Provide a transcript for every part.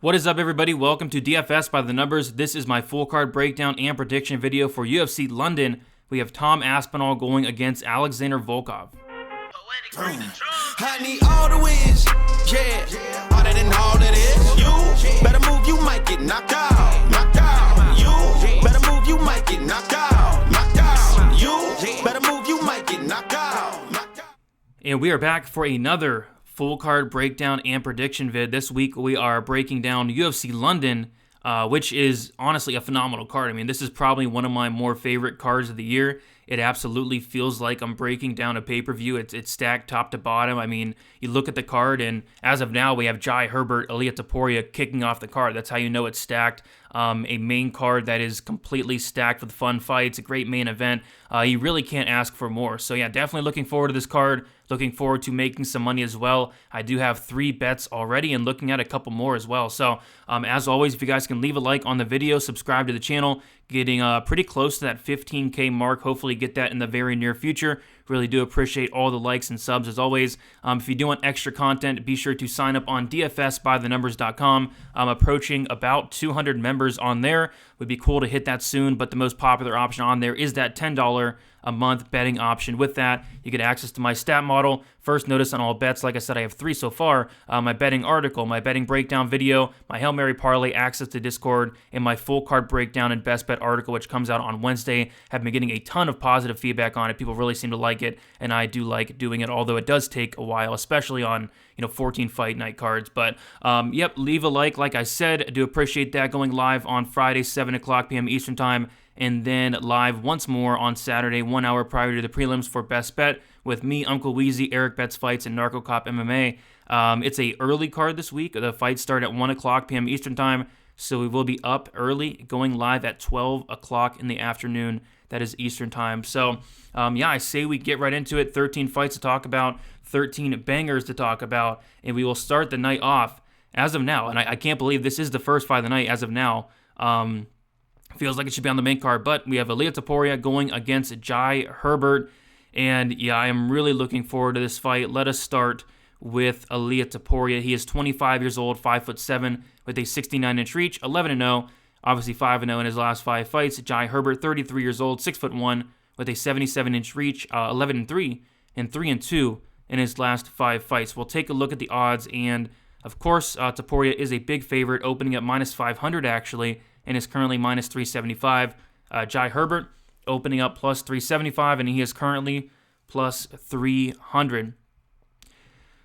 What is up, everybody? Welcome to DFS by the Numbers. This is my full card breakdown and prediction video for UFC London. We have Tom Aspinall going against Alexander Volkov. I need all the wins, yeah. Harder than all that is. You better move, you might get knocked out. Knocked out. You better move, you might get knocked out. Knocked out. You better move, you might get knocked out. Knocked out. And we are back for another full card breakdown and prediction vid. This week we are breaking down UFC London, which is honestly a phenomenal card. I mean, this is probably one of my more favorite cards of the year. It absolutely feels like I'm breaking down a pay-per-view. It's stacked top to bottom. I mean, you look at the card, and as of now, we have Jai Herbert, Ilia Topuria kicking off the card. That's how you know it's stacked. A main card that is completely stacked with fun fights, a great main event. You really can't ask for more. So yeah, definitely looking forward to this card. Looking forward to making some money as well. I do have 3 bets already and looking at a couple more as well. So as always, if you guys can leave a like on the video, subscribe to the channel, getting pretty close to that 15K mark. Hopefully get that in the very near future. Really do appreciate all the likes and subs as always. If you do want extra content, be sure to sign up on dfsbythenumbers.com. I'm approaching about 200 members on there. Would be cool to hit that soon, but the most popular option on there is that $10 a month betting option. With that, you get access to my stat model, first notice on all bets. Like I said, I have 3 so far. My betting article, my betting breakdown video, my Hail Mary parlay, access to Discord, and my full card breakdown and best bet article, which comes out on Wednesday. Have been getting a ton of positive feedback on it. People really seem to like it, and I do like doing it, although it does take a while, especially on 14 fight night cards. But yep, leave a like I said. I do appreciate that. Going live on Friday, 7 o'clock p.m. Eastern Time, and then live once more on Saturday, 1 hour prior to the prelims for Best Bet with me, Uncle Weezy, Eric Betts Fights, and Narco Cop MMA. It's a early card this week. The fights start at 1 o'clock p.m. Eastern Time, so we will be up early, going live at 12 o'clock in the afternoon. That is Eastern Time. So, yeah, I say we get right into it. 13 fights to talk about, 13 bangers to talk about, and we will start the night off as of now. And I can't believe this is the first fight of the night as of now. Feels like it should be on the main card, but we have Ilia Topuria going against Jai Herbert, and yeah, I am really looking forward to this fight. Let us start with Ilia Topuria. He is 25 years old, 5'7", with a 69-inch reach, 11-0, obviously 5-0 in his last 5 fights. Jai Herbert, 33 years old, 6'1", with a 77-inch reach, 11-3, and 3-2 in his last 5 fights. We'll take a look at the odds, and of course, Topuria is a big favorite, opening at -500 actually, and is currently -375. Jai Herbert opening up +375, and he is currently +300.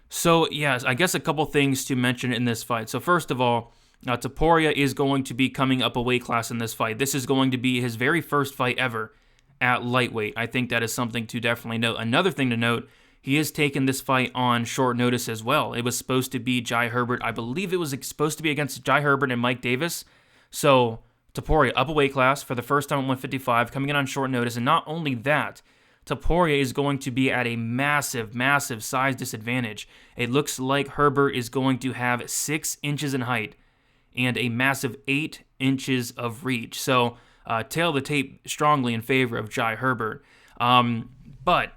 So, yes, I guess a couple things to mention in this fight. So, first of all, Topuria is going to be coming up a weight class in this fight. This is going to be his very first fight ever at lightweight. I think that is something to definitely note. Another thing to note, he has taken this fight on short notice as well. It was supposed to be Jai Herbert. I believe it was supposed to be against Jai Herbert and Mike Davis. So, Topuria up a weight class for the first time at 155, coming in on short notice. And not only that, Topuria is going to be at a massive, massive size disadvantage. It looks like Herbert is going to have 6 inches in height and a massive 8 inches of reach. So, tail the tape strongly in favor of Jai Herbert. But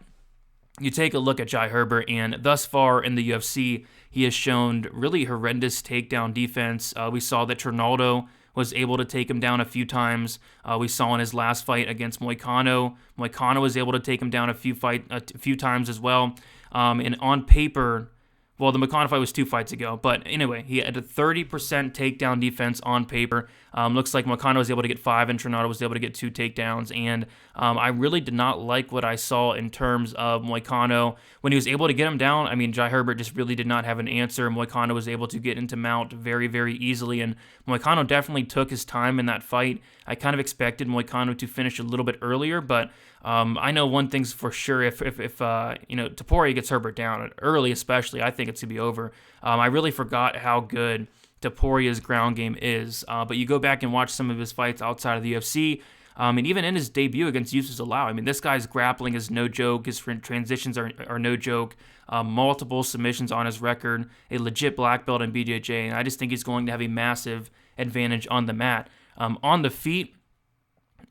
you take a look at Jai Herbert, and thus far in the UFC, he has shown really horrendous takedown defense. We saw that Trinaldo was able to take him down a few times. We saw in his last fight against Mokaev, was able to take him down a few times as well. And on paper, well, the McCann fight was 2 fights ago, but anyway, he had a 30% takedown defense on paper. Looks like McCann was able to get 5, and Trinaldo was able to get 2 takedowns, and I really did not like what I saw in terms of Mokaev. When he was able to get him down, I mean, Jai Herbert just really did not have an answer. Mokaev was able to get into mount very, very easily, and Mokaev definitely took his time in that fight. I kind of expected Mokaev to finish a little bit earlier, but I know one thing's for sure, if Topuria gets Herbert down early especially, I think it's going to be over. I really forgot how good Topuria's ground game is, but you go back and watch some of his fights outside of the UFC, and even in his debut against Yusuf Zalal, I mean, this guy's grappling is no joke, his transitions are no joke, multiple submissions on his record, a legit black belt in BJJ, and I just think he's going to have a massive advantage on the mat. On the feet,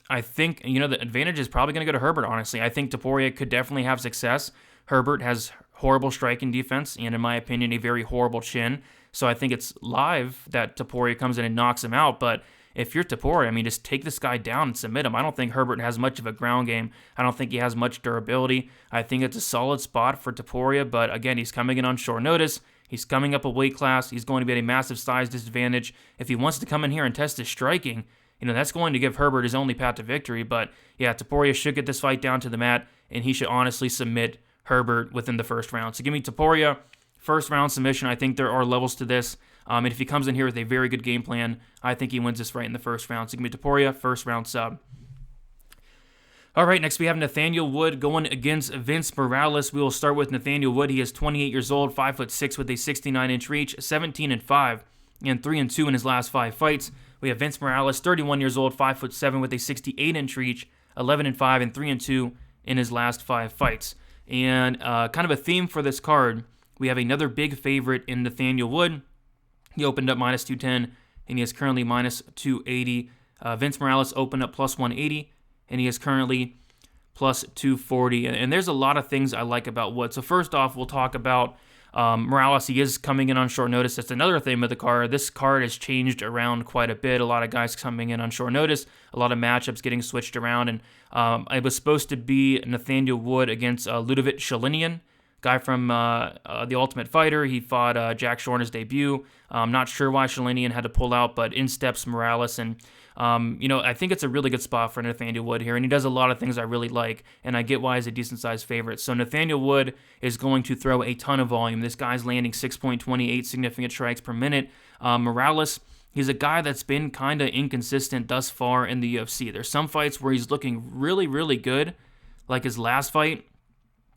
I think, the advantage is probably going to go to Herbert, honestly. I think Topuria could definitely have success. Herbert has horrible striking defense and, in my opinion, a very horrible chin. So I think it's live that Topuria comes in and knocks him out. But if you're Topuria, I mean, just take this guy down and submit him. I don't think Herbert has much of a ground game. I don't think he has much durability. I think it's a solid spot for Topuria. But again, he's coming in on short notice. He's coming up a weight class. He's going to be at a massive size disadvantage. If he wants to come in here and test his striking, that's going to give Herbert his only path to victory. But yeah, Topuria should get this fight down to the mat, and he should honestly submit Herbert within the first round. So give me Topuria, first round submission. I think there are levels to this. And if he comes in here with a very good game plan, I think he wins this fight in the first round. So give me Topuria, first round sub. All right, next we have Nathaniel Wood going against Vince Morales. We will start with Nathaniel Wood. He is 28 years old, 5'6", with a 69-inch reach, 17-5, and 3-2 in his last 5 fights. We have Vince Morales, 31 years old, 5'7", with a 68-inch reach, 11-5, and 3-2 in his last 5 fights. And kind of a theme for this card, we have another big favorite in Nathaniel Wood. He opened up minus 210, and he is currently minus 280. Vince Morales opened up plus 180, and he is currently plus 240. And there's a lot of things I like about Wood. So first off, we'll talk about Morales. He is coming in on short notice. That's another thing with the card. This card has changed around quite a bit. A lot of guys coming in on short notice, a lot of matchups getting switched around. And it was supposed to be Nathaniel Wood against Ludovic Shalinian, guy from The Ultimate Fighter. He fought Jack Shore in his debut. I'm not sure why Shalinian had to pull out, but in steps Morales. And I think it's a really good spot for Nathaniel Wood here, and he does a lot of things I really like, and I get why he's a decent-sized favorite. So Nathaniel Wood is going to throw a ton of volume. This guy's landing 6.28 significant strikes per minute. Morales, he's a guy that's been kind of inconsistent thus far in the UFC. There's some fights where he's looking really, really good, like his last fight,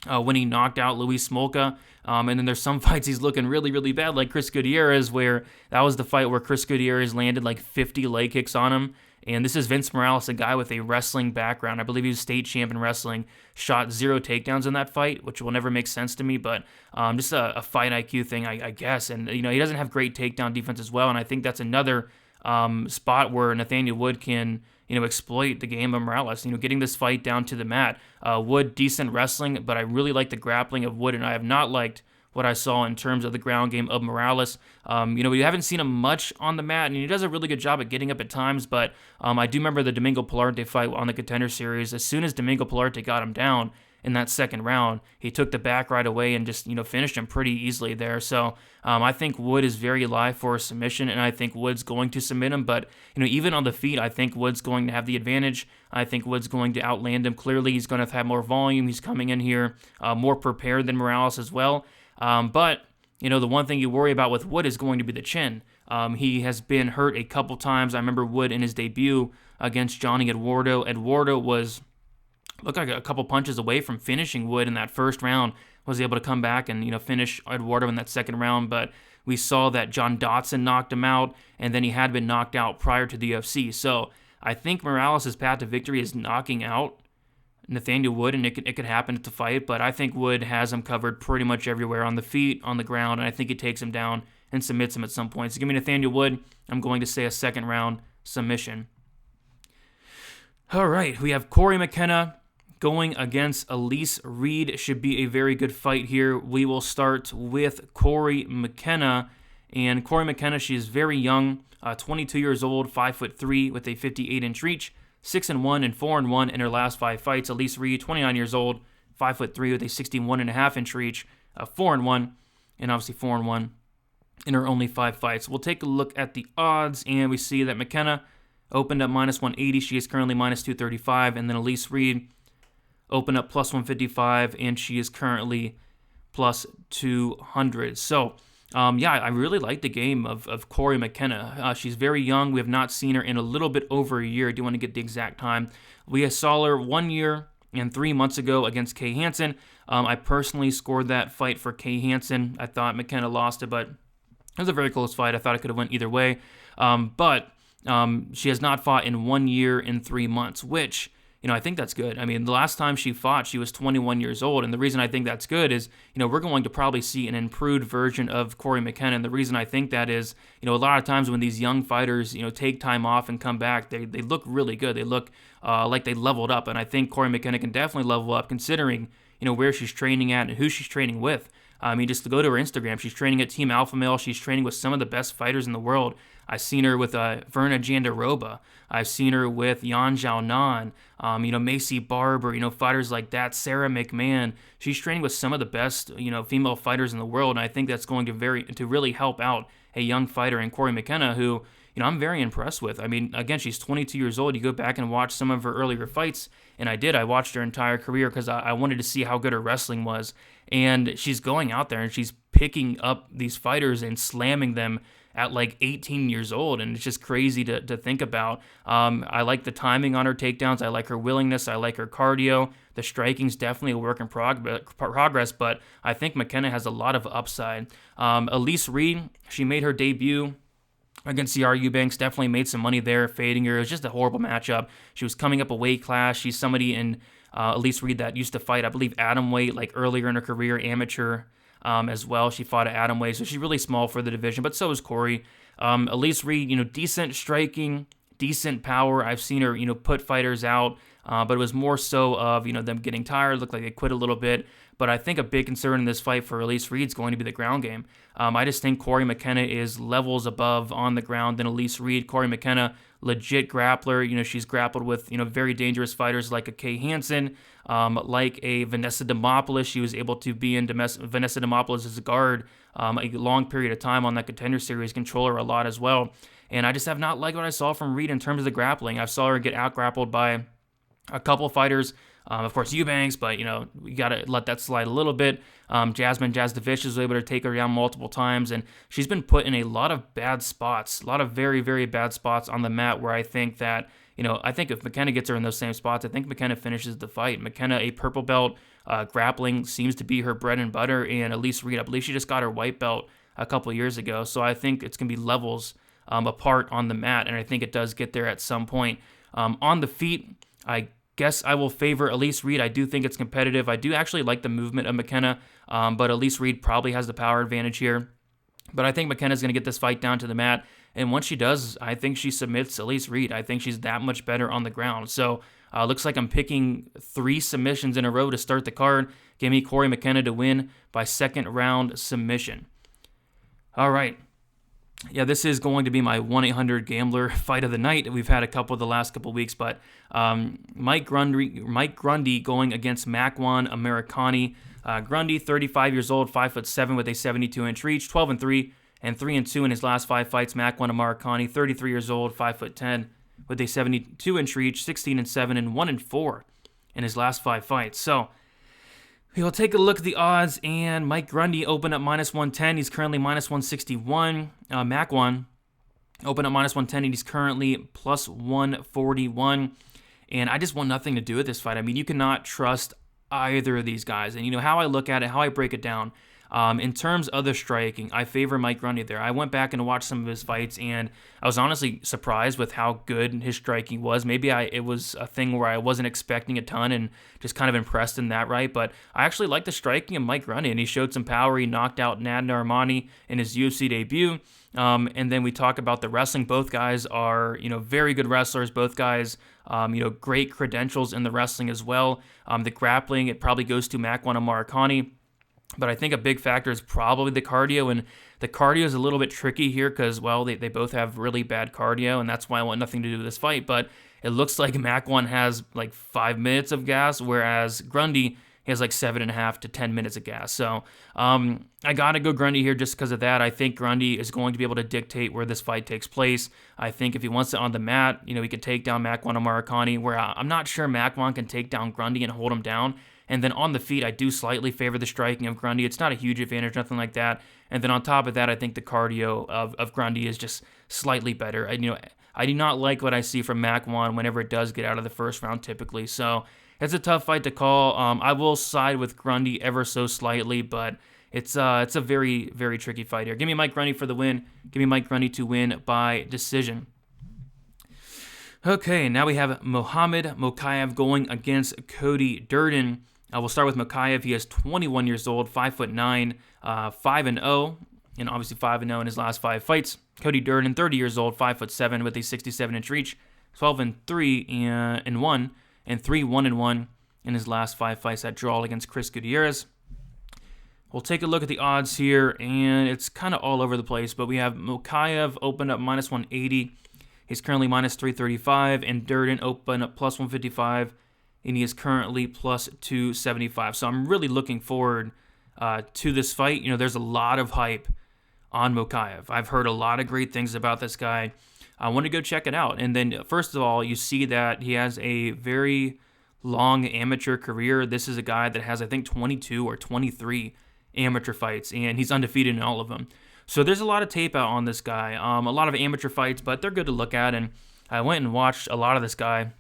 when he knocked out Luis Smolka. And then there's some fights he's looking really, really bad, like Chris Gutierrez, where that was the fight where Chris Gutierrez landed like 50 leg kicks on him. And this is Vince Morales, a guy with a wrestling background. I believe he was state champ in wrestling, shot 0 takedowns in that fight, which will never make sense to me, but just a fight IQ thing, I guess. And, he doesn't have great takedown defense as well, and I think that's another spot where Nathaniel Wood can exploit the game of Morales, getting this fight down to the mat. Wood, decent wrestling, but I really like the grappling of Wood, and I have not liked what I saw in terms of the ground game of Morales. We haven't seen him much on the mat, and he does a really good job at getting up at times, but I do remember the Domingo Pilarte fight on the Contender Series. As soon as Domingo Pilarte got him down in that second round, he took the back right away and just, finished him pretty easily there. So I think Wood is very live for a submission, and I think Wood's going to submit him. But, even on the feet, I think Wood's going to have the advantage. I think Wood's going to outland him. Clearly, he's going to have more volume. He's coming in here more prepared than Morales as well. But, the one thing you worry about with Wood is going to be the chin. He has been hurt a couple times. I remember Wood in his debut against Johnny Eduardo. Eduardo looked like a couple punches away from finishing Wood in that first round, was able to come back and, finish Eduardo in that second round, but we saw that John Dotson knocked him out, and then he had been knocked out prior to the UFC. So I think Morales' path to victory is knocking out Nathaniel Wood, and it could happen at the fight, but I think Wood has him covered pretty much everywhere, on the feet, on the ground, and I think he takes him down and submits him at some point. So give me Nathaniel Wood. I'm going to say a second round submission. All right, we have Cory McKenna going against Elise Reed. Should be a very good fight here. We will start with Cory McKenna. And Cory McKenna, she is very young, 22 years old, 5'3", with a 58-inch reach, 6-1 and 4-1 in her last 5 fights. Elise Reed, 29 years old, 5'3", with a 61.5-inch reach, 4-1, and obviously 4-1 in her only 5 fights. We'll take a look at the odds, and we see that McKenna opened up minus 180. She is currently minus 235, and then Elise Reed open up plus 155, and she is currently plus 200. So, I really like the game of Cory McKenna. She's very young. We have not seen her in a little bit over a year. I do want to get the exact time. We saw her 1 year and 3 months ago against Kay Hansen. I personally scored that fight for Kay Hansen. I thought McKenna lost it, but it was a very close fight. I thought it could have went either way. But she has not fought in 1 year and 3 months, which, I think that's good. I mean, the last time she fought, she was 21 years old. And the reason I think that's good is, we're going to probably see an improved version of Cory McKenna. And the reason I think that is, a lot of times when these young fighters, take time off and come back, they look really good. They look like they leveled up. And I think Cory McKenna can definitely level up, considering, where she's training at and who she's training with. I mean, just to go to her Instagram, she's training at Team Alpha Male. She's training with some of the best fighters in the world. I've seen her with Verna Jandiroba. I've seen her with Yan Xiaonan, Macy Barber, fighters like that, Sarah McMahon. She's training with some of the best, female fighters in the world, and I think that's going to really help out a young fighter in Cory McKenna, who, I'm very impressed with. I mean, again, she's 22 years old. You go back and watch some of her earlier fights, and I did. I watched her entire career because I wanted to see how good her wrestling was. And she's going out there and she's picking up these fighters and slamming them at like 18 years old, and it's just crazy to think about. I like the timing on her takedowns. I like her willingness. I like her cardio. The striking's definitely a work in progress, but I think McKenna has a lot of upside. Elise Reed, she made her debut against CR Eubanks, definitely made some money there, fading her. It was just a horrible matchup. She was coming up a weight class. She's somebody in Elise Reed that used to fight, I believe, atom weight, like earlier in her career, amateur as well. She fought at atom weight, so she's really small for the division, but so is Cory. Elise Reed, decent striking, decent power. I've seen her, put fighters out, but it was more so of, them getting tired, looked like they quit a little bit. But I think a big concern in this fight for Elise Reed is going to be the ground game. I just think Cory McKenna is levels above on the ground than Elise Reed. Cory McKenna, legit grappler. She's grappled with, very dangerous fighters like a Kay Hansen, like a Vanessa Demopoulos. She was able to be in Vanessa Demopoulos' guard a long period of time on that Contender Series, control her a lot as well. And I just have not liked what I saw from Reed in terms of the grappling. I saw her get out-grappled by a couple fighters. Of course, Eubanks, but, we got to let that slide a little bit. Jasmine Jazdovich was able to take her down multiple times, and she's been put in a lot of bad spots, a lot of very, very bad spots on the mat where I think that, I think if McKenna gets her in those same spots, I think McKenna finishes the fight. McKenna, a purple belt, grappling seems to be her bread and butter, and Elise Reed, I believe she just got her white belt a couple years ago, so I think it's going to be levels apart on the mat, and I think it does get there at some point. On the feet, I guess I will favor Elise Reed. I do think it's competitive. I do actually like the movement of McKenna, but Elise Reed probably has the power advantage here. But I think McKenna's going to get this fight down to the mat, and once she does, I think she submits Elise Reed. I think she's that much better on the ground. So looks like I'm picking 3 submissions in a row to start the card. Give me Cory McKenna to win by second round submission. All right. Yeah, this is going to be my 1-800-GAMBLER fight of the night. We've had a couple the last couple weeks, but Mike Grundy going against Makwan Amirkhani. Grundy, 35 years old, 5'7" with a 72-inch reach, 12-3 and 3-2 in his last 5 fights. Makwan Amirkhani, 33 years old, 5'10" with a 72-inch reach, 16-7 and 1-4 in his last 5 fights. So we'll take a look at the odds, and Mike Grundy opened up -110. He's currently -161. Makwan opened up -110, and he's currently +141. And I just want nothing to do with this fight. I mean, you cannot trust either of these guys. And how I look at it, how I break it down, in terms of the striking, I favor Mike Grundy there. I went back and watched some of his fights, and I was honestly surprised with how good his striking was. Maybe it was a thing where I wasn't expecting a ton and just kind of impressed in that, right? But I actually like the striking of Mike Grundy, and he showed some power. He knocked out Nad Narimani in his UFC debut. And then we talk about the wrestling. Both guys are, very good wrestlers. Both guys, great credentials in the wrestling as well. The grappling, it probably goes to Makwan Amirkhani. But I think a big factor is probably the cardio, and the cardio is a little bit tricky here because, well, they both have really bad cardio, and that's why I want nothing to do with this fight. But it looks like Makwan has like 5 minutes of gas, whereas Grundy has like 7.5 to 10 minutes of gas. So I got to go Grundy here just because of that. I think Grundy is going to be able to dictate where this fight takes place. I think if he wants it on the mat, he can take down Makwan Amirkhani, where I'm not sure Makwan can take down Grundy and hold him down. And then on the feet, I do slightly favor the striking of Grundy. It's not a huge advantage, nothing like that. And then on top of that, I think the cardio of Grundy is just slightly better. I do not like what I see from Makwan whenever it does get out of the first round typically. So it's a tough fight to call. I will side with Grundy ever so slightly, but it's a very, very tricky fight here. Give me Mike Grundy for the win. Give me Mike Grundy to win by decision. Okay, now we have Mohamed Mokaev going against Cody Durden. We'll start with Mokaev. He is 21 years old, 5'9", 5-0, and obviously 5-0 in his last 5 fights. Cody Durden, 30 years old, 5'7", with a 67-inch reach, 12-3 and 1, and 3-1-1 in his last 5 fights. That draw against Chris Gutierrez. We'll take a look at the odds here, and it's kind of all over the place, but we have Mokaev opened up minus 180. He's currently minus 335, and Durden opened up plus 155, and he is currently plus 275. So I'm really looking forward to this fight. You know, there's a lot of hype on Mokaev. I've heard a lot of great things about this guy. I want to go check it out. And then, first of all, you see that he has a very long amateur career. This is a guy that has, I think, 22 or 23 amateur fights, and he's undefeated in all of them. So there's a lot of tape out on this guy, a lot of amateur fights, but they're good to look at. And I went and watched a lot of this guy.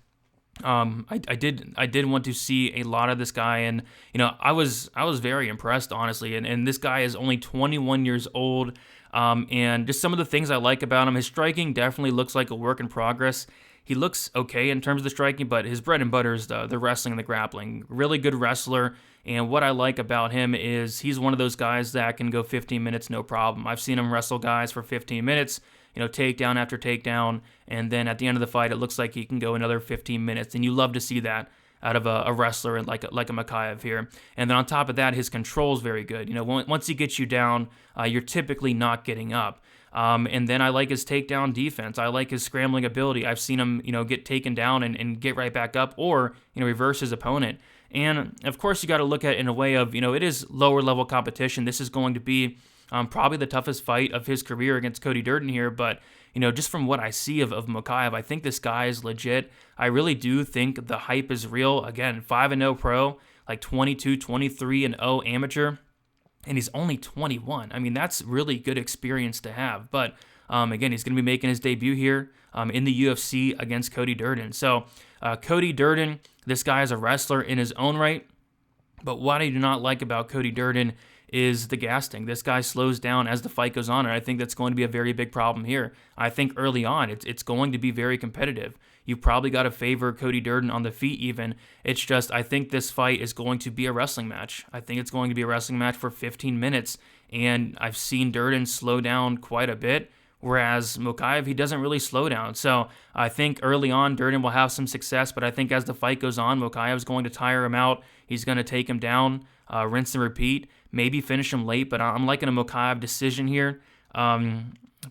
I did want to see a lot of this guy, and you know, I was very impressed, honestly. And this guy is only 21 years old. And just some of the things I like about him, his striking definitely looks like a work in progress. He looks okay in terms of the striking, but his bread and butter is the wrestling and the grappling. Really good wrestler, and what I like about him is he's one of those guys that can go 15 minutes no problem. I've seen him wrestle guys for 15 minutes, you know, takedown after takedown, and then at the end of the fight, it looks like he can go another 15 minutes, and you love to see that out of a wrestler like a Mokaev here. And then on top of that, his control is very good. You know, once he gets you down, you're typically not getting up. And then I like his takedown defense. I like his scrambling ability. I've seen him, you know, get taken down and get right back up, or, you know, reverse his opponent. And of course, you got to look at it in a way of, you know, it is lower level competition. This is going to be probably the toughest fight of his career against Cody Durden here. But, you know, just from what I see of Mokaev, I think this guy is legit. I really do think the hype is real. Again, 5-0 pro, like 22, 23-0 amateur. And he's only 21. I mean, that's really good experience to have. But again, he's going to be making his debut here in the UFC against Cody Durden. So Cody Durden, this guy is a wrestler in his own right. But what I do not like about Cody Durden is the gassing. This guy slows down as the fight goes on, and I think that's going to be a very big problem here. I think early on, it's going to be very competitive. You probably got to favor Cody Durden on the feet even. It's just, I think this fight is going to be a wrestling match. I think it's going to be a wrestling match for 15 minutes, and I've seen Durden slow down quite a bit, whereas Mokaev, he doesn't really slow down. So I think early on, Durden will have some success, but I think as the fight goes on, Mokaev is going to tire him out. He's going to take him down, rinse and repeat, maybe finish him late, but I'm liking a Mokaev decision here.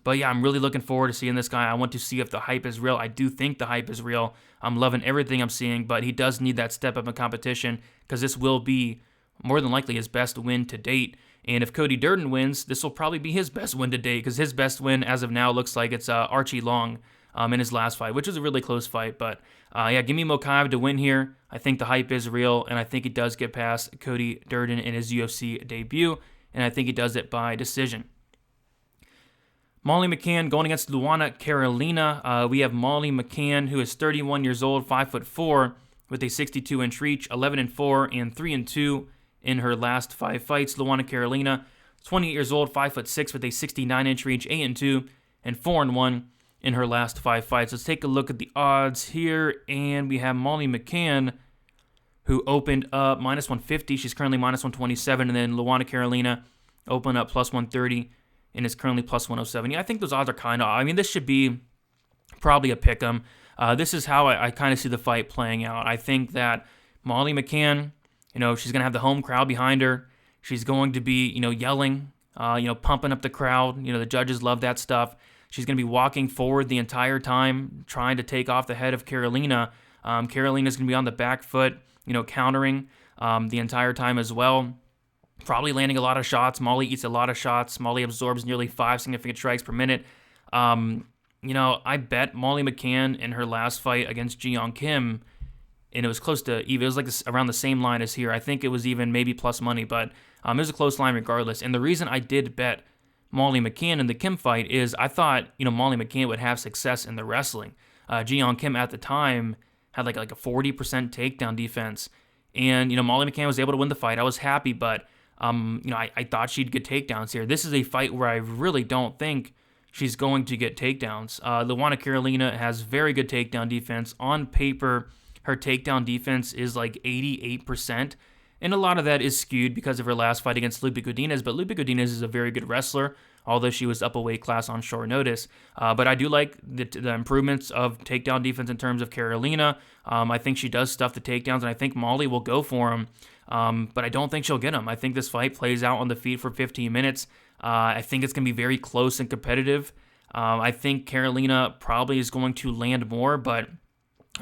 But yeah, I'm really looking forward to seeing this guy. I want to see if the hype is real. I do think the hype is real. I'm loving everything I'm seeing, but he does need that step up in competition because this will be more than likely his best win to date. And if Cody Durden wins, this will probably be his best win to date because his best win as of now looks like it's Archie Long in his last fight, which was a really close fight. But yeah, give me Mokaev to win here. I think the hype is real, and I think he does get past Cody Durden in his UFC debut, and I think he does it by decision. Molly McCann going against Luana Carolina. We have Molly McCann, who is 31 years old, 5'4", with a 62-inch reach, 11-4 and 3-2 in her last 5 fights. Luana Carolina, 28 years old, 5'6", with a 69-inch reach, 8-2 and 4-1 in her last 5 fights. Let's take a look at the odds here, and we have Molly McCann, who opened up minus 150. She's currently minus 127, and then Luana Carolina opened up plus 130. And is currently plus 107. Yeah, I think those odds are kind of, I mean, this should be probably a pick'em. This is how I kind of see the fight playing out. I think that Molly McCann, you know, she's going to have the home crowd behind her. She's going to be, you know, yelling, pumping up the crowd. You know, the judges love that stuff. She's going to be walking forward the entire time, trying to take off the head of Carolina. Carolina's going to be on the back foot, you know, countering the entire time as well. Probably landing a lot of shots. Molly eats a lot of shots. Molly absorbs nearly 5 significant strikes per minute. I bet Molly McCann in her last fight against Ji-Young Kim, and it was close to even. It was like around the same line as here. I think it was even maybe plus money, but it was a close line regardless. And the reason I did bet Molly McCann in the Kim fight is I thought, you know, Molly McCann would have success in the wrestling. Ji-Young Kim at the time had like a 40% takedown defense, and you know, Molly McCann was able to win the fight. I was happy, but I thought she'd get takedowns here. This is a fight where I really don't think she's going to get takedowns. Luana Carolina has very good takedown defense. On paper, her takedown defense is like 88%, and a lot of that is skewed because of her last fight against Lupe Godinez, but Lupe Godinez is a very good wrestler. although she was up a weight class on short notice. But I do like the improvements of takedown defense in terms of Karolina. I think she does stuff the takedowns, and I think Molly will go for them. But I don't think she'll get them. I think this fight plays out on the feet for 15 minutes. I think it's going to be very close and competitive. I think Karolina probably is going to land more, but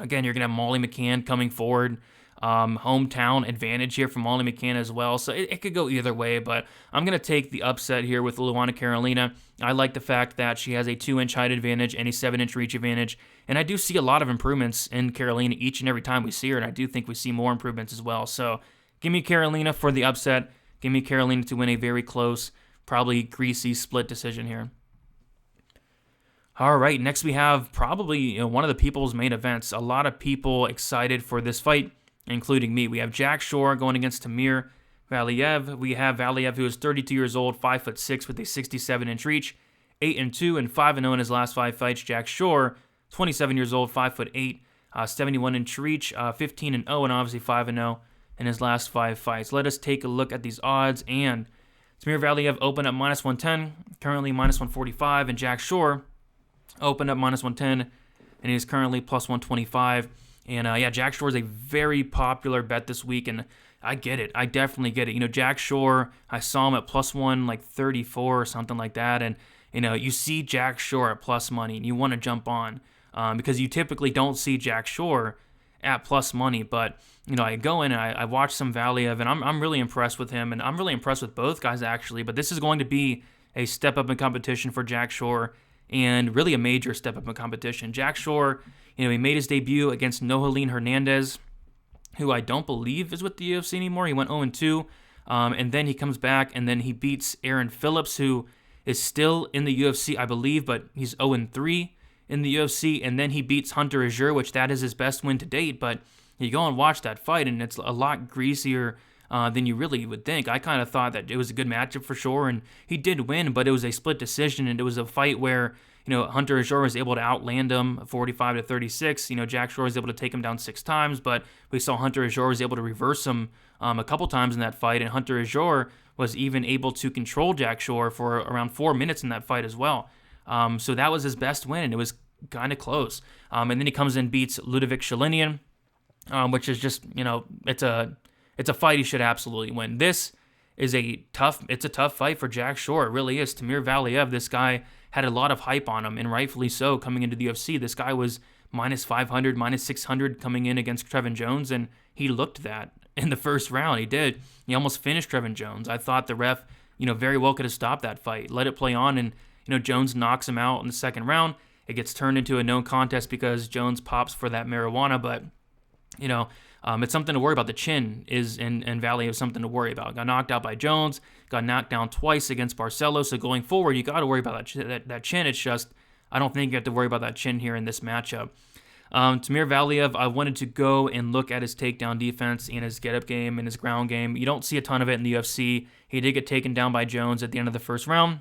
again, you're going to have Molly McCann coming forward. Hometown advantage here for Molly McKenna as well. So it could go either way, but I'm going to take the upset here with Luana Karolina. I like the fact that she has a 2-inch height advantage and a 7-inch reach advantage, and I do see a lot of improvements in Karolina each and every time we see her, and I do think we see more improvements as well. So give me Karolina for the upset. Give me Karolina to win a very close, probably greasy split decision here. All right, next we have probably one of the people's main events. A lot of people excited for this fight, including me. We have Jack Shore going against Timur Valiev. We have Valiev, who is 32 years old, 5'6", with a 67-inch reach, 8-2 and 5-0 in his last 5 fights. Jack Shore, 27 years old, 5'8", 71-inch reach, 15-0 and obviously 5-0 in his last 5 fights. Let us take a look at these odds. And Timur Valiev opened up -110, currently -145, and Jack Shore opened up -110, and he's currently +125. And Jack Shore is a very popular bet this week, and I get it. I definitely get it. Jack Shore, I saw him at +134 or something like that, and you see Jack Shore at plus money, and you want to jump on because you typically don't see Jack Shore at plus money. But I go in and I watch some Valiev, and I'm really impressed with him, and I'm really impressed with both guys actually. But this is going to be a step up in competition for Jack Shore, and really a major step up in competition. Jack Shore, he made his debut against Nohelin Hernandez, who I don't believe is with the UFC anymore. He went 0-2, and then he comes back, and then he beats Aaron Phillips, who is still in the UFC, I believe, but he's 0-3 in the UFC, and then he beats Hunter Azure, which that is his best win to date. But you go and watch that fight, and it's a lot greasier than you really would think. I kind of thought that it was a good matchup for Shore, and he did win, but it was a split decision, and it was a fight where Hunter Azure was able to outland him 45-36. Jack Shore was able to take him down 6 times, but we saw Hunter Azure was able to reverse him a couple times in that fight, and Hunter Azure was even able to control Jack Shore for around 4 minutes in that fight as well. So that was his best win, and it was kind of close. And then he comes in and beats Ludovic Shalinian, which is just, it's a fight he should absolutely win. This is a tough fight for Jack Shore. It really is. Timur Valiev, this guy had a lot of hype on him, and rightfully so, coming into the UFC. This guy was -500, -600 coming in against Trevin Jones, and he looked that in the first round. He did. He almost finished Trevin Jones. I thought the ref, very well could have stopped that fight, let it play on, and, Jones knocks him out in the second round. It gets turned into a no contest because Jones pops for that marijuana, but, it's something to worry about. The chin and Valiev is something to worry about. Got knocked out by Jones, got knocked down twice against Barcelo, so going forward, you got to worry about that chin. It's just, I don't think you have to worry about that chin here in this matchup. Timur Valiev, I wanted to go and look at his takedown defense and his get-up game and his ground game. You don't see a ton of it in the UFC. He did get taken down by Jones at the end of the first round.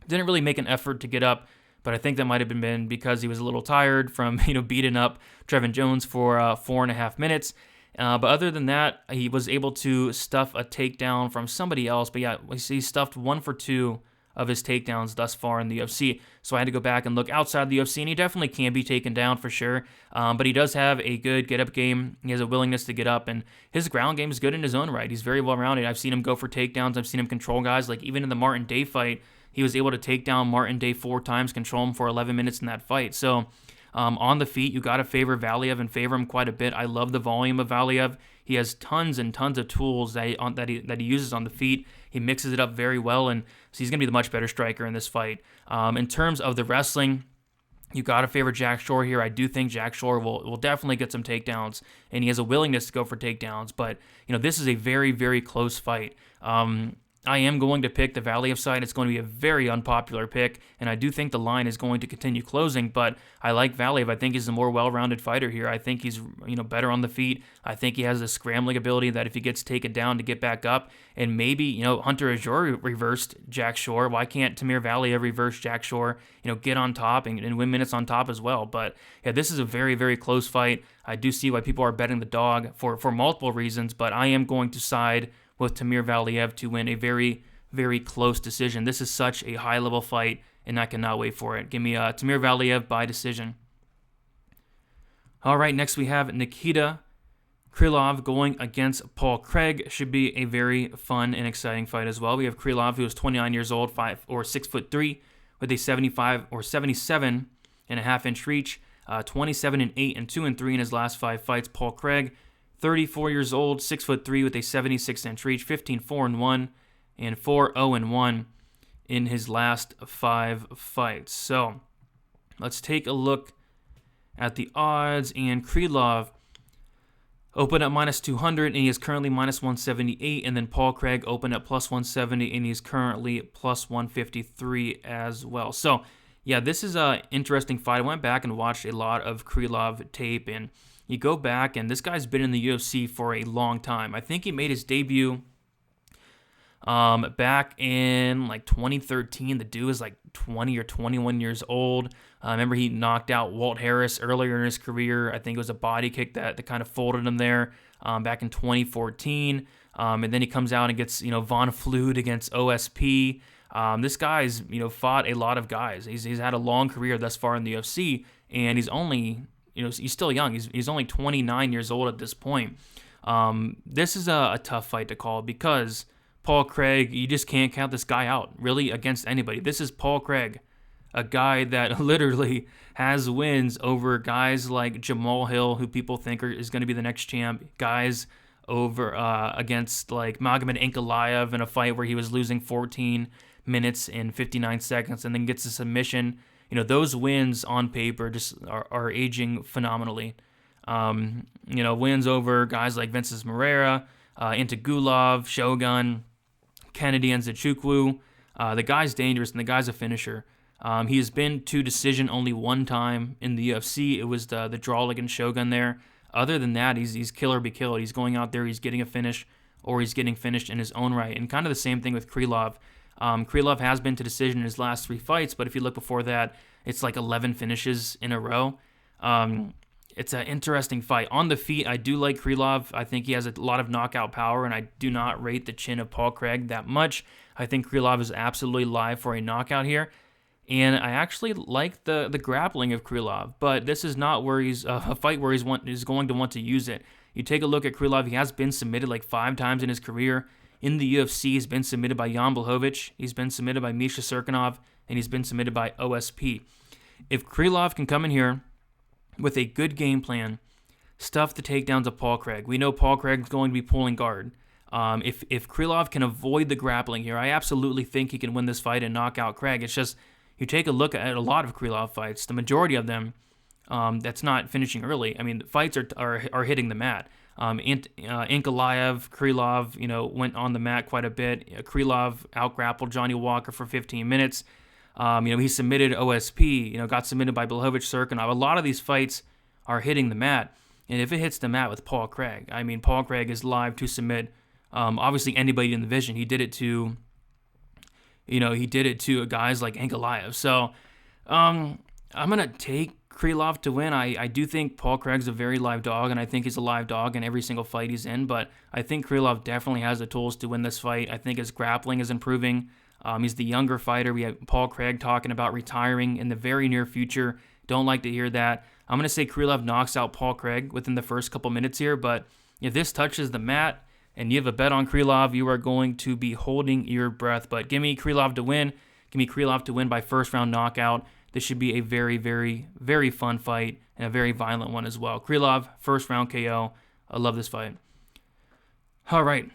Didn't really make an effort to get up, but I think that might have been because he was a little tired from beating up Trevin Jones for 4.5 minutes. But other than that, he was able to stuff a takedown from somebody else. But yeah, he stuffed 1 for 2 of his takedowns thus far in the UFC. So I had to go back and look outside the UFC, and he definitely can be taken down for sure. But he does have a good get-up game. He has a willingness to get up, and his ground game is good in his own right. He's very well-rounded. I've seen him go for takedowns. I've seen him control guys. Like even in the Martin Day fight, he was able to take down Martin Day 4 times, control him for 11 minutes in that fight. So on the feet, you got to favor Valiev and favor him quite a bit. I love the volume of Valiev. He has tons and tons of tools that he uses on the feet. He mixes it up very well, and so he's going to be the much better striker in this fight. In terms of the wrestling, you got to favor Jack Shore here. I do think Jack Shore will definitely get some takedowns, and he has a willingness to go for takedowns. But this is a very, very close fight. I am going to pick the Valiev side. It's going to be a very unpopular pick, and I do think the line is going to continue closing, but I like Valiev. I think he's a more well-rounded fighter here. I think he's better on the feet. I think he has the scrambling ability that if he gets taken down to get back up, and maybe, Hunter Azure reversed Jack Shore. Why can't Timur Valiev reverse Jack Shore, get on top and win minutes on top as well? But yeah, this is a very, very close fight. I do see why people are betting the dog for multiple reasons, but I am going to side with Timur Valiev to win a very, very close decision. This is such a high-level fight, and I cannot wait for it. Give me Timur Valiev by decision. All right, next we have Nikita Krylov going against Paul Craig. Should be a very fun and exciting fight as well. We have Krylov, who is 29 years old, 6'3", with a 75 or 77.5-inch reach, 27-8 and 2-3 in his last 5 fights. Paul Craig, 34 years old, 6'3", with a 76-inch reach, 15-4-1 and 4-0-1 in his last 5 fights. So let's take a look at the odds. And Krylov opened at minus 200, and he is currently minus 178. And then Paul Craig opened at plus 170, and he's currently plus 153 as well. So, yeah, this is an interesting fight. I went back and watched a lot of Krylov tape, and you go back, and this guy's been in the UFC for a long time. I think he made his debut back in like 2013. The dude was like 20 or 21 years old. I remember he knocked out Walt Harris earlier in his career. I think it was a body kick that kind of folded him there back in 2014. And then he comes out and gets, Von Flute against OSP. This guy's, fought a lot of guys. He's had a long career thus far in the UFC, and he's only, he's still young. He's only 29 years old at this point. This is a tough fight to call because Paul Craig, you just can't count this guy out, really, against anybody. This is Paul Craig, a guy that literally has wins over guys like Jamal Hill, who people think is going to be the next champ, guys over against like Magomed Ankalaev in a fight where he was losing 14 minutes and 59 seconds and then gets a submission. Those wins on paper just are aging phenomenally. Wins over guys like Vinces Moreira, Intagulov, Shogun, Kennedy, and Nzechukwu. The guy's dangerous, and the guy's a finisher. He has been to decision only one time in the UFC. It was the draw against Shogun there. Other than that, he's kill or be killed. He's going out there, he's getting a finish, or he's getting finished in his own right. And kind of the same thing with Krylov. Krylov has been to decision in his last 3 fights, but if you look before that, it's like 11 finishes in a row. It's an interesting fight. On the feet, I do like Krylov. I think he has a lot of knockout power, and I do not rate the chin of Paul Craig that much. I think Krylov is absolutely live for a knockout here, and I actually like the grappling of Krylov, but this is not where he's a fight where he's going to want to use it. You take a look at Krylov, he has been submitted like 5 times in his career. In the UFC, he's been submitted by Jan Blachowicz, he's been submitted by Misha Serkinov, and he's been submitted by OSP. If Krylov can come in here with a good game plan, stuff the takedowns of Paul Craig. We know Paul Craig's going to be pulling guard. If Krylov can avoid the grappling here, I absolutely think he can win this fight and knock out Craig. It's just, you take a look at a lot of Krylov fights, the majority of them, that's not finishing early. I mean, the fights are hitting the mat. Ankalaev, Krylov, went on the mat quite a bit. Krylov out-grappled Johnny Walker for 15 minutes. He submitted OSP, got submitted by Blachowicz, Serkinov. A lot of these fights are hitting the mat. And if it hits the mat with Paul Craig, Paul Craig is live to submit obviously anybody in the division. He did it to, guys like Ankalaev. So I'm going to take Krylov to win. I do think Paul Craig's a very live dog, and I think he's a live dog in every single fight he's in. But I think Krylov definitely has the tools to win this fight. I think his grappling is improving. He's the younger fighter. We have Paul Craig talking about retiring in the very near future. Don't like to hear that. I'm going to say Krylov knocks out Paul Craig within the first couple minutes here, but if this touches the mat and you have a bet on Krylov, you are going to be holding your breath. But give me Krylov to win. Give me Krylov to win by first-round knockout. This should be a very, very, very fun fight and a very violent one as well. Krylov, first-round KO. I love this fight. All right.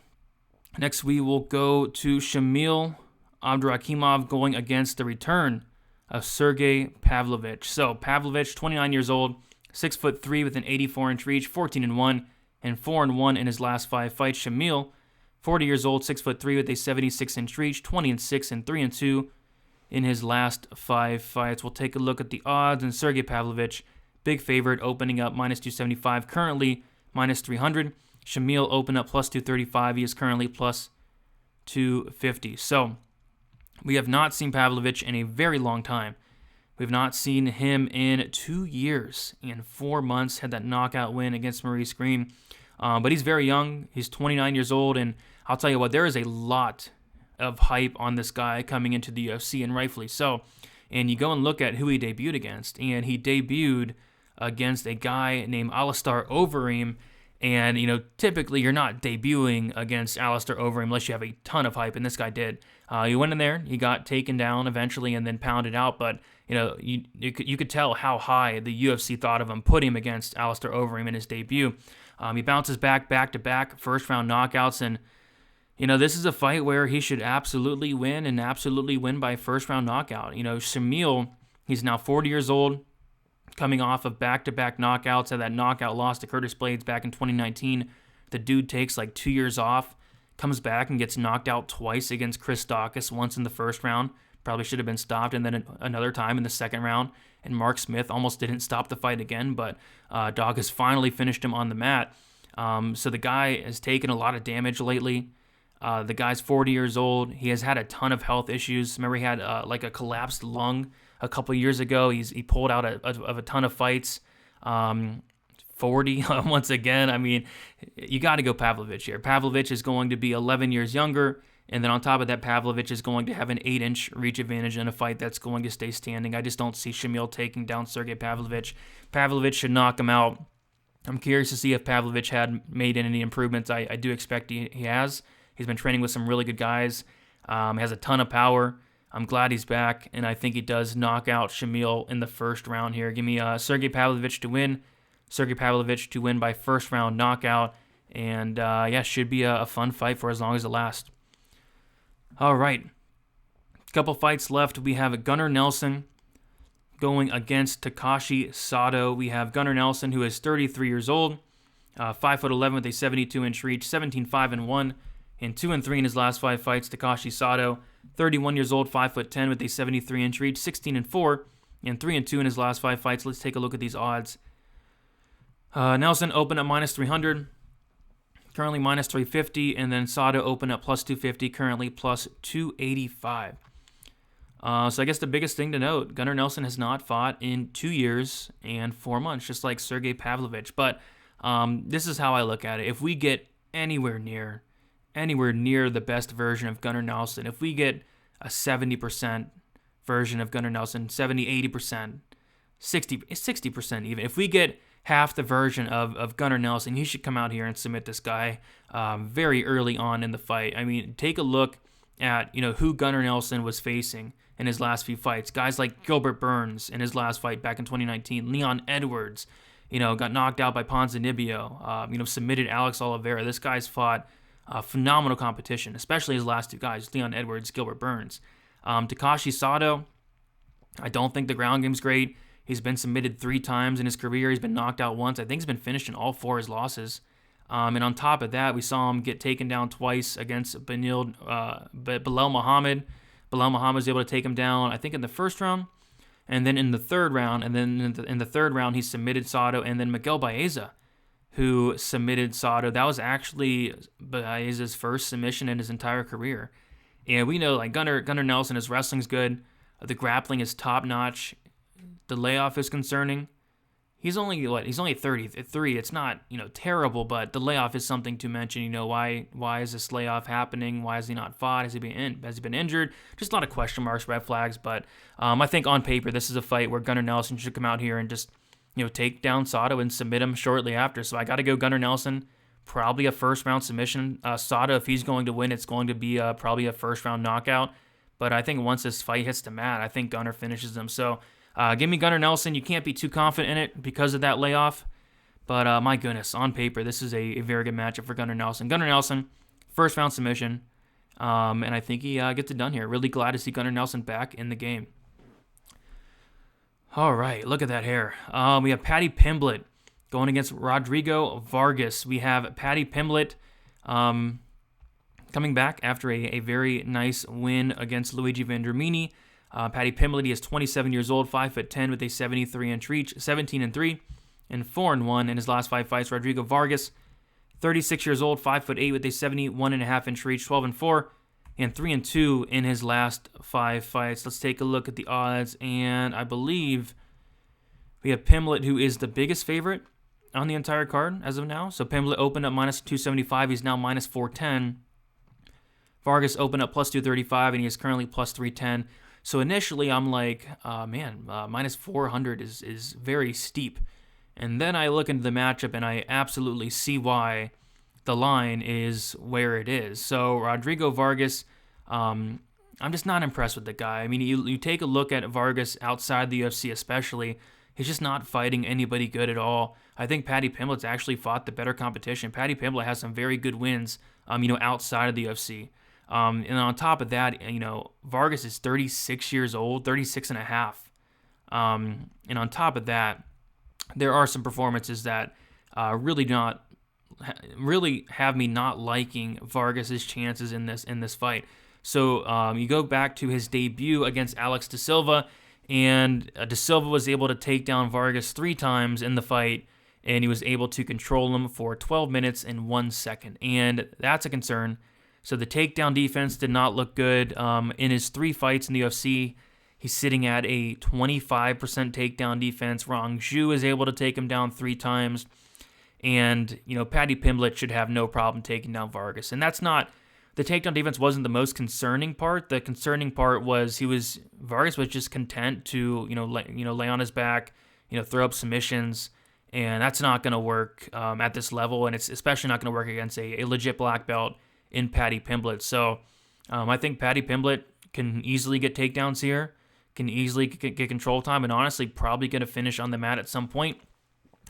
Next, we will go to Shamil Abdurakhimov going against the return of Sergei Pavlovich. So Pavlovich, 29 years old, 6'3" with an 84-inch reach, 14-1 and 4-1 in his last 5 fights. Shamil, 40 years old, 6'3" with a 76-inch reach, 20-6 and 3-2 in his last 5 fights. We'll take a look at the odds, and Sergei Pavlovich, big favorite, opening up minus 275, currently minus 300. Shamil opened up plus 235. He is currently plus 250. So we have not seen Pavlovich in a very long time. We've not seen him in 2 years and 4 months. Had that knockout win against Maurice Green. But he's very young. He's 29 years old. And I'll tell you what, there is a lot of hype on this guy coming into the UFC, and rightfully so. And you go and look at who he debuted against, and he debuted against a guy named Alistair Overeem. And, typically you're not debuting against Alistair Overeem unless you have a ton of hype, and this guy did. He went in there, he got taken down eventually and then pounded out, but, you could tell how high the UFC thought of him, put him against Alistair Overeem in his debut. He bounces back-to-back first-round knockouts, and, this is a fight where he should absolutely win, and absolutely win by first-round knockout. Shamil, he's now 40 years old, coming off of back-to-back knockouts, had that knockout loss to Curtis Blades back in 2019. The dude takes like 2 years off, comes back and gets knocked out twice against Chris Daukaus, once in the first round, probably should have been stopped, and then another time in the second round. And Mark Smith almost didn't stop the fight again, but Daukaus finally finished him on the mat. So the guy has taken a lot of damage lately. The guy's 40 years old. He has had a ton of health issues. Remember, he had like a collapsed lung a couple years ago. He pulled out of a ton of fights. 40 once again. I mean, you got to go Pavlovich here. Pavlovich is going to be 11 years younger, and then on top of that, Pavlovich is going to have an 8-inch reach advantage in a fight that's going to stay standing. I just don't see Shamil taking down Sergei Pavlovich. Pavlovich should knock him out. I'm curious to see if Pavlovich had made any improvements. I do expect he has. He's been training with some really good guys. Has a ton of power. I'm glad he's back, and I think he does knock out Shamil in the first round here. Give me Sergei Pavlovich to win. Sergei Pavlovich to win by first round knockout. And should be a fun fight for as long as it lasts. All right. A couple fights left. We have Gunnar Nelson going against Takashi Sato. We have Gunnar Nelson, who is 33 years old, 5'11" with a 72-inch reach, 17-5-1, and 2-3 in his last 5 fights. Takashi Sato, 31 years old, 5'10" with a 73-inch reach, 16-4, and 3-2 in his last 5 fights. Let's take a look at these odds. Nelson opened at minus 300, currently minus 350, and then Sato opened at plus 250, currently plus 285. So I guess the biggest thing to note, Gunnar Nelson has not fought in 2 years and 4 months, just like Sergei Pavlovich. But this is how I look at it. If we get anywhere near the best version of Gunnar Nelson, if we get a 70% version of Gunnar Nelson, 70, 80%, 60% even, if we get half the version of Gunnar Nelson, he should come out here and submit this guy very early on in the fight. I mean, take a look at who Gunnar Nelson was facing in his last few fights. Guys like Gilbert Burns in his last fight back in 2019, Leon Edwards, got knocked out by Ponzinibbio, submitted Alex Oliveira. This guy's fought phenomenal competition, especially his last two guys, Leon Edwards, Gilbert Burns. Takashi Sato, I don't think the ground game's great. He's been submitted 3 times in his career. He's been knocked out once. I think he's been finished in all 4 of his losses. And on top of that, we saw him get taken down twice against Bilal Muhammad. Bilal Muhammad was able to take him down, I think, in the first round, and then in the third round. And then in the third round, he submitted Sato, and then Miguel Baeza, who submitted Sato. That was actually Baeza's first submission in his entire career. And we know, like, Gunnar Nelson, his wrestling's good. The grappling is top-notch. The layoff is concerning. He's only 33. It's not, terrible, but the layoff is something to mention. Why is this layoff happening? Why has he not fought? Has he been injured? Just a lot of question marks, red flags. But I think on paper, this is a fight where Gunnar Nelson should come out here and just, take down Sato and submit him shortly after. So I got to go Gunnar Nelson. Probably a first round submission. Sato, if he's going to win, it's going to be probably a first round knockout. But I think once this fight hits the mat, I think Gunnar finishes him. So give me Gunnar Nelson. You can't be too confident in it because of that layoff. But my goodness, on paper, this is a very good matchup for Gunnar Nelson. Gunnar Nelson, first round submission. And I think he gets it done here. Really glad to see Gunnar Nelson back in the game. All right, look at that hair. We have Paddy Pimblett going against Rodrigo Vargas. We have Paddy Pimblett coming back after a very nice win against Luigi Vendramini. Paddy Pimblett, he is 27 years old, 5'10", with a 73-inch reach, 17-3, and 4-1 in his last 5 fights. Rodrigo Vargas, 36 years old, 5'8", with a 71.5-inch reach, 12-4, and 3-2 in his last 5 fights. Let's take a look at the odds, and I believe we have Pimblett, who is the biggest favorite on the entire card as of now. So Pimblett opened up minus 275. He's now minus 410. Vargas opened up plus 235, and he is currently plus 310. So initially, I'm like, minus 400 is very steep. And then I look into the matchup, and I absolutely see why the line is where it is. So Rodrigo Vargas, I'm just not impressed with the guy. I mean, you take a look at Vargas outside the UFC especially, he's just not fighting anybody good at all. I think Paddy Pimblett's actually fought the better competition. Paddy Pimblett has some very good wins, outside of the UFC. And on top of that, Vargas is 36 years old, 36 and a half. And on top of that, there are some performances that really have me not liking Vargas's chances in this fight. So you go back to his debut against Alex De Silva, and De Silva was able to take down Vargas 3 times in the fight, and he was able to control him for 12 minutes and 1 second. And that's a concern. So the takedown defense did not look good. In his 3 fights in the UFC, he's sitting at a 25% takedown defense. Rong Zhu is able to take him down 3 times. And, Paddy Pimblett should have no problem taking down Vargas. And that's not, the takedown defense wasn't the most concerning part. The concerning part was Vargas was just content to, lay on his back, throw up submissions. And that's not going to work at this level. And it's especially not going to work against a legit black belt in Paddy Pimblett. So I think Paddy Pimblett can easily get takedowns here, can easily get control time, and honestly probably get a finish on the mat at some point.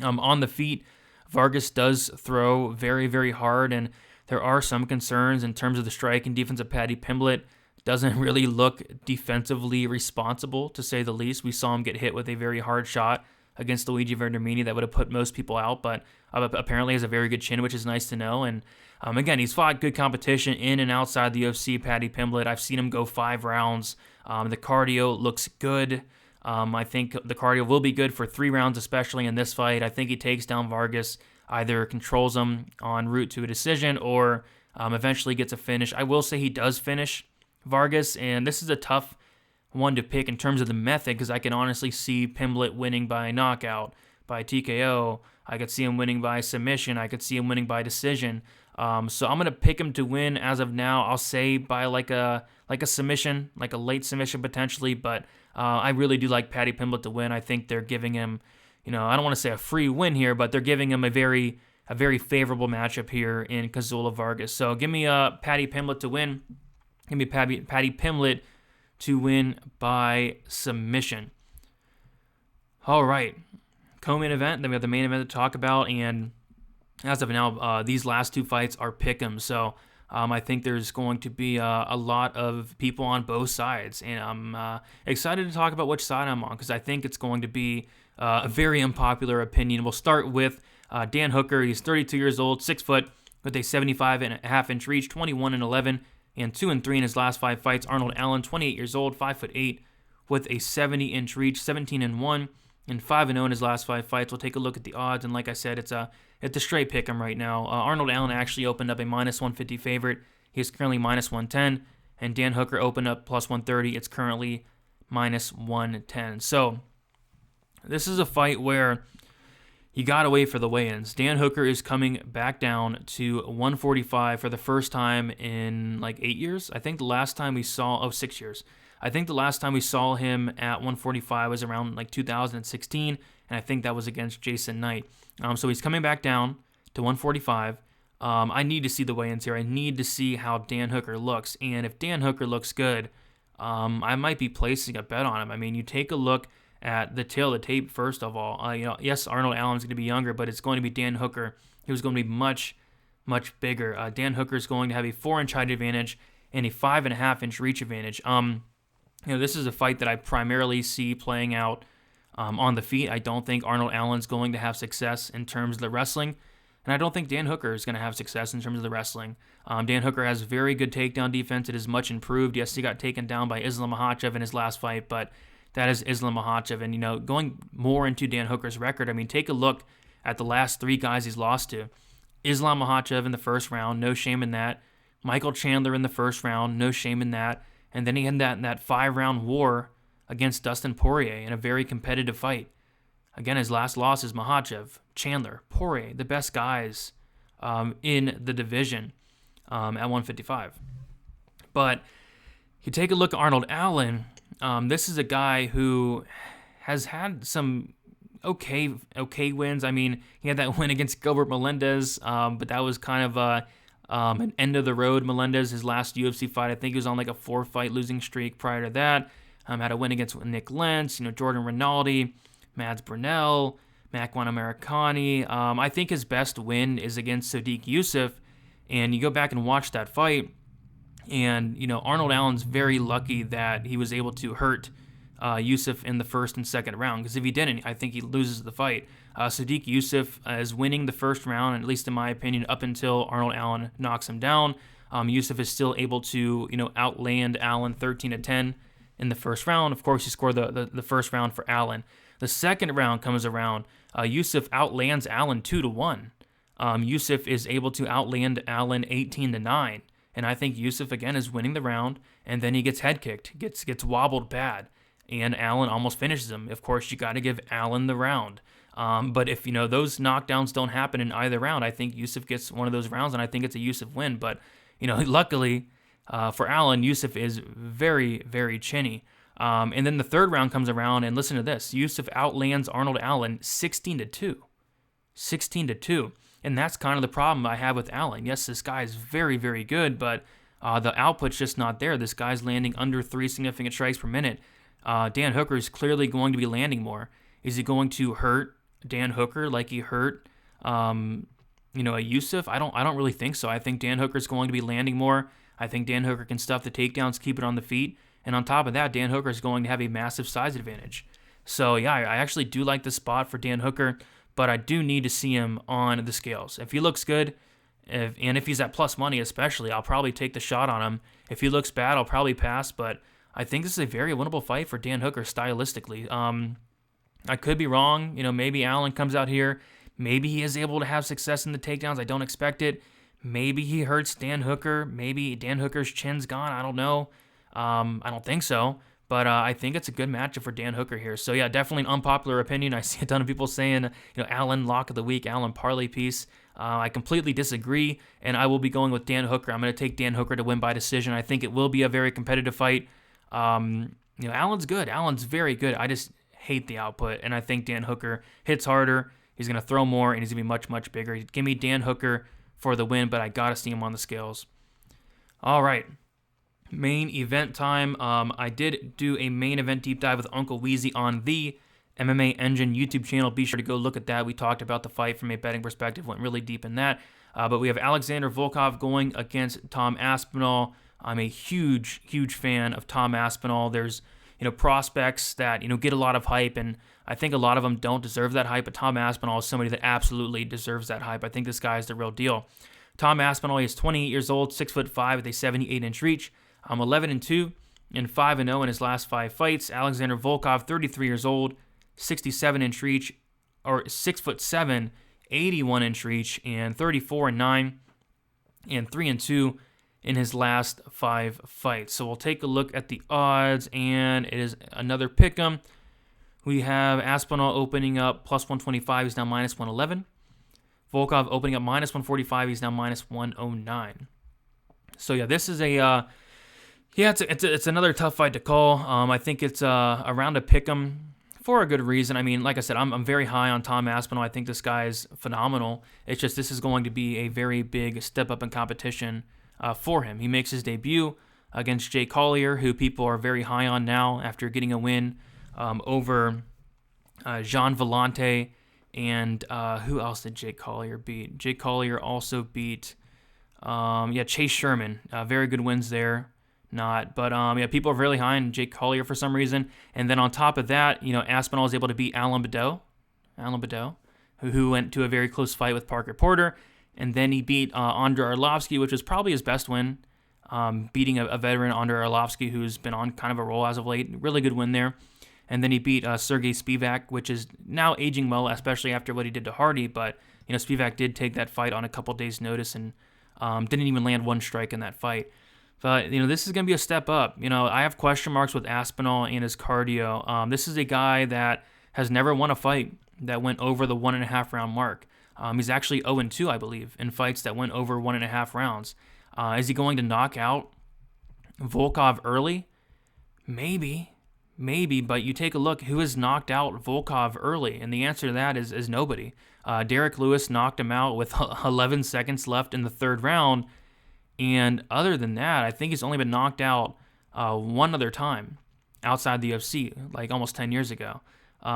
On the feet, Vargas does throw very, very hard, and there are some concerns in terms of the strike and defense of Paddy Pimblett. Doesn't really look defensively responsible, to say the least. We saw him get hit with a very hard shot against Luigi Vendramini that would have put most people out, but apparently has a very good chin, which is nice to know. And again, he's fought good competition in and outside the UFC, Paddy Pimblett. I've seen him go 5 rounds. The cardio looks good. I think the cardio will be good for 3 rounds, especially in this fight. I think he takes down Vargas, either controls him en route to a decision or eventually gets a finish. I will say he does finish Vargas, and this is a tough one to pick in terms of the method, because I can honestly see Pimblett winning by knockout, by TKO. I could see him winning by submission. I could see him winning by decision. So I'm going to pick him to win as of now. I'll say by like a submission, like a late submission potentially, but I really do like Paddy Pimblett to win. I think they're giving him, I don't want to say a free win here, but they're giving him a very favorable matchup here in Kazula Vargas. So give me Paddy Pimblett to win. Give me Paddy Pimblett to win by submission. All right, co-main event. Then we have the main event to talk about, and as of now, these last 2 fights are pick'em. So I think there's going to be a lot of people on both sides, and I'm excited to talk about which side I'm on, because I think it's going to be a very unpopular opinion. We'll start with Dan Hooker. He's 32 years old, 6 foot, with a 75.5-inch reach, 21-11. and 2-3 in his last 5 fights. Arnold Allen, 28 years old, 5'8", with a 70-inch reach, 17-1, and 5-0 in his last 5 fights. We'll take a look at the odds, and like I said, it's a straight pick 'em right now. Arnold Allen actually opened up a minus 150 favorite. He is currently minus 110, and Dan Hooker opened up plus 130. It's currently minus 110. So this is a fight where you got to wait for the weigh-ins. Dan Hooker is coming back down to 145 for the first time in like 8 years. I think the last time we saw, 6 years. I think the last time we saw him at 145 was around like 2016, and I think that was against Jason Knight. So he's coming back down to 145. I need to see the weigh-ins here. I need to see how Dan Hooker looks, and if Dan Hooker looks good, I might be placing a bet on him. I mean, you take a look at the tail of the tape, first of all. Yes, Arnold Allen's going to be younger, but it's going to be Dan Hooker. He was going to be much, much bigger. Dan Hooker is going to have a 4-inch height advantage and a 5.5-inch reach advantage. This is a fight that I primarily see playing out on the feet. I don't think Arnold Allen's going to have success in terms of the wrestling, and I don't think Dan Hooker is going to have success in terms of the wrestling. Dan Hooker has very good takedown defense. It is much improved. Yes, he got taken down by Islam Makhachev in his last fight, but that is Islam Makhachev. And, going more into Dan Hooker's record, I mean, take a look at the last 3 guys he's lost to. Islam Makhachev in the first round, no shame in that. Michael Chandler in the first round, no shame in that. And then he had that 5-round war against Dustin Poirier in a very competitive fight. Again, his last loss is Makhachev, Chandler, Poirier, the best guys in the division at 155. But you take a look at Arnold Allen. This is a guy who has had some okay wins. I mean, he had that win against Gilbert Melendez, but that was kind of an end of the road. Melendez, his last UFC fight, I think he was on like a 4-fight losing streak prior to that. Had a win against Nick Lentz, Jordan Rinaldi, Mads Burnell, Makwan Amirkhani. I think his best win is against Sodiq Yusuff, and you go back and watch that fight, and Arnold Allen's very lucky that he was able to hurt Yusuff in the first and second round, because if he didn't, I think he loses the fight. Sodiq Yusuff is winning the first round, at least in my opinion, up until Arnold Allen knocks him down. Yusuff is still able to outland Allen 13-10 in the first round. Of course, he scored the first round for Allen. The second round comes around. Yusuff outlands Allen 2-1. Yusuff is able to outland Allen 18-9. And I think Yusuff, again, is winning the round, and then he gets head kicked, gets wobbled bad, and Allen almost finishes him. Of course, you got to give Allen the round. But if, those knockdowns don't happen in either round, I think Yusuff gets one of those rounds, and I think it's a Yusuff win. But, luckily for Allen, Yusuff is very, very chinny. And then the third round comes around, and listen to this. Yusuff outlands Arnold Allen 16-2. 16-2. And that's kind of the problem I have with Allen. Yes, this guy is very, very good, but the output's just not there. This guy's landing under 3 significant strikes per minute. Dan Hooker is clearly going to be landing more. Is he going to hurt Dan Hooker like he hurt, a Yusuff? I don't really think so. I think Dan Hooker's going to be landing more. I think Dan Hooker can stuff the takedowns, keep it on the feet. And on top of that, Dan Hooker is going to have a massive size advantage. So, yeah, I actually do like the spot for Dan Hooker, but I do need to see him on the scales. If he looks good, and if he's at plus money especially, I'll probably take the shot on him. If he looks bad, I'll probably pass, but I think this is a very winnable fight for Dan Hooker stylistically. I could be wrong. Maybe Allen comes out here. Maybe he is able to have success in the takedowns. I don't expect it. Maybe he hurts Dan Hooker. Maybe Dan Hooker's chin's gone. I don't know. I don't think so. But I think it's a good matchup for Dan Hooker here. So, yeah, definitely an unpopular opinion. I see a ton of people saying, Allen lock of the week, Allen parlay piece. I completely disagree, and I will be going with Dan Hooker. I'm going to take Dan Hooker to win by decision. I think it will be a very competitive fight. Allen's good. Allen's very good. I just hate the output, and I think Dan Hooker hits harder. He's going to throw more, and he's going to be much, much bigger. Give me Dan Hooker for the win, but I got to see him on the scales. All right. Main event time. I did do a main event deep dive with Uncle Weezy on the MMA Engine YouTube channel. Be sure to go look at that. We talked about the fight from a betting perspective, went really deep in that. But we have Alexander Volkov going against Tom Aspinall. I'm a huge, huge fan of Tom Aspinall. There's, prospects that, get a lot of hype, and I think a lot of them don't deserve that hype, but Tom Aspinall is somebody that absolutely deserves that hype. I think this guy is the real deal. Tom Aspinall is 28 years old, 6'5", with a 78-inch reach. 11-2 and 5-0 in his last 5 fights. Alexander Volkov, 33 years old, 67-inch reach, or 6'7", 81-inch reach, and 34-9 and 3-2 in his last 5 fights. So we'll take a look at the odds, and it is another pick'em. We have Aspinall opening up plus 125. He's now minus 111. Volkov opening up minus 145. He's now minus 109. So yeah, this is a it's another tough fight to call. I think it's around a pick'em for a good reason. I mean, like I said, I'm very high on Tom Aspinall. I think this guy is phenomenal. It's just this is going to be a very big step up in competition for him. He makes his debut against Jay Collier, who people are very high on now after getting a win over Jean Vellante. And who else did Jay Collier beat? Jay Collier also beat Chase Sherman. Very good wins there. People are really high on Jake Collier for some reason. And then on top of that, Aspinall was able to beat Alan Badeau, who went to a very close fight with Parker Porter. And then he beat Andrei Arlovsky, which was probably his best win, beating a veteran, Andrei Arlovsky, who's been on kind of a roll as of late. Really good win there. And then he beat Sergei Spivak, which is now aging well, especially after what he did to Hardy. But, Spivak did take that fight on a couple days' notice and didn't even land one strike in that fight. But, this is going to be a step up. I have question marks with Aspinall and his cardio. This is a guy that has never won a fight that went over the 1.5 round mark. He's actually 0-2, I believe, in fights that went over 1.5 rounds. Is he going to knock out, Volkov early? Maybe, but you take a look, who has knocked out Volkov early? And the answer to that is nobody. Derek Lewis knocked him out with 11 seconds left in the third round. And other than that, I think he's only been knocked out one other time outside the UFC, like almost 10 years ago.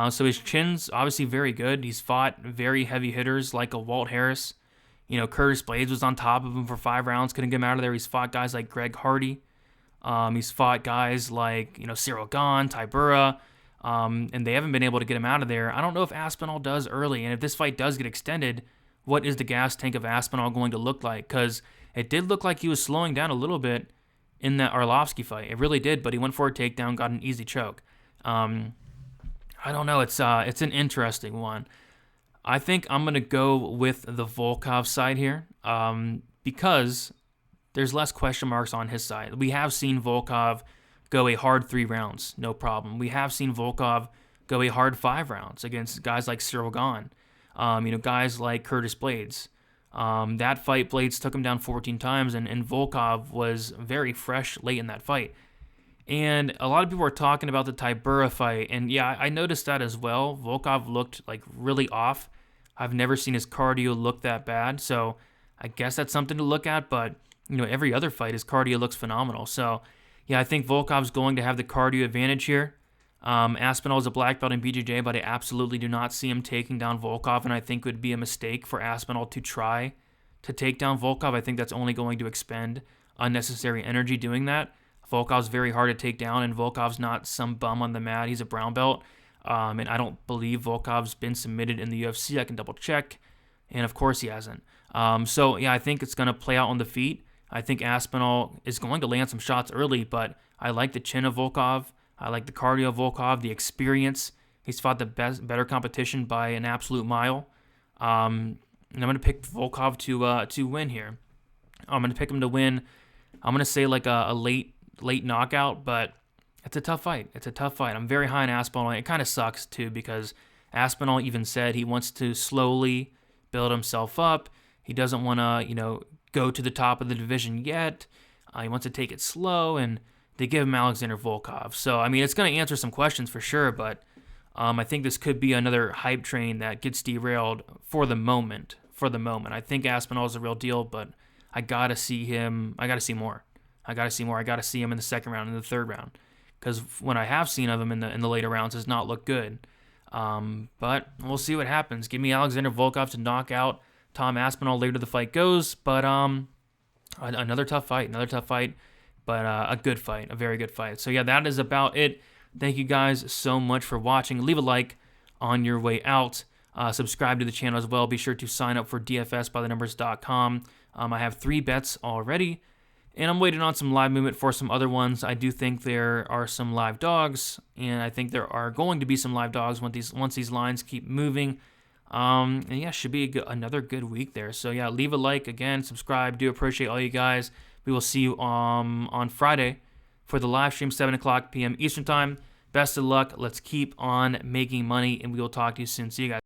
So his chin's obviously very good. He's fought very heavy hitters like a Walt Harris. Curtis Blades was on top of him for 5 rounds, couldn't get him out of there. He's fought guys like Greg Hardy. He's fought guys like, Cyril Gahn, Tybura, and they haven't been able to get him out of there. I don't know if Aspinall does early, and if this fight does get extended, what is the gas tank of Aspinall going to look like? Because it did look like he was slowing down a little bit in that Arlovsky fight. It really did, but he went for a takedown, got an easy choke. I don't know. It's an interesting one. I think I'm going to go with the Volkov side here because there's less question marks on his side. We have seen Volkov go a hard 3 rounds, no problem. We have seen Volkov go a hard 5 rounds against guys like Cyril Gahn, guys like Curtis Blades. That fight, Blades took him down 14 times, and Volkov was very fresh late in that fight. And a lot of people are talking about the Tybura fight, and yeah, I noticed that as well. Volkov looked like really off. I've never seen his cardio look that bad, so I guess that's something to look at, but every other fight, his cardio looks phenomenal. So yeah, I think Volkov's going to have the cardio advantage here. Aspinall is a black belt in BJJ, but I absolutely do not see him taking down Volkov, and I think it would be a mistake for Aspinall to try to take down Volkov. I think that's only going to expend unnecessary energy doing that. Volkov's very hard to take down, and Volkov's not some bum on the mat. He's a brown belt, and I don't believe Volkov's been submitted in the UFC. I can double check, and of course he hasn't. So yeah, I think it's going to play out on the feet. I think Aspinall is going to land some shots early, but I like the chin of Volkov. I like the cardio of Volkov, the experience. He's fought the better competition by an absolute mile. And I'm going to pick Volkov to win here. I'm going to pick him to win. I'm going to say like a late knockout, but it's a tough fight. I'm very high on Aspinall. It kind of sucks too because Aspinall even said he wants to slowly build himself up. He doesn't want to, go to the top of the division yet. He wants to take it slow, and they give him Alexander Volkov. So, it's going to answer some questions for sure, but I think this could be another hype train that gets derailed for the moment. I think Aspinall is the real deal, but I got to see him. I got to see more. I got to see him in the second round and the third round because when I have seen of him in the later rounds, does not look good. But we'll see what happens. Give me Alexander Volkov to knock out Tom Aspinall later the fight goes, but another tough fight, but a good fight, a very good fight. So yeah, that is about it. Thank you guys so much for watching. Leave a like on your way out. Subscribe to the channel as well. Be sure to sign up for dfsbythenumbers.com. I have 3 bets already, and I'm waiting on some live movement for some other ones. I do think there are some live dogs, and I think there are going to be some live dogs once these lines keep moving. And yeah, should be another good week there. So yeah, leave a like again, subscribe. Do appreciate all you guys. We will see you on Friday for the live stream, 7:00 p.m. Eastern Time. Best of luck. Let's keep on making money, and we will talk to you soon. See you guys.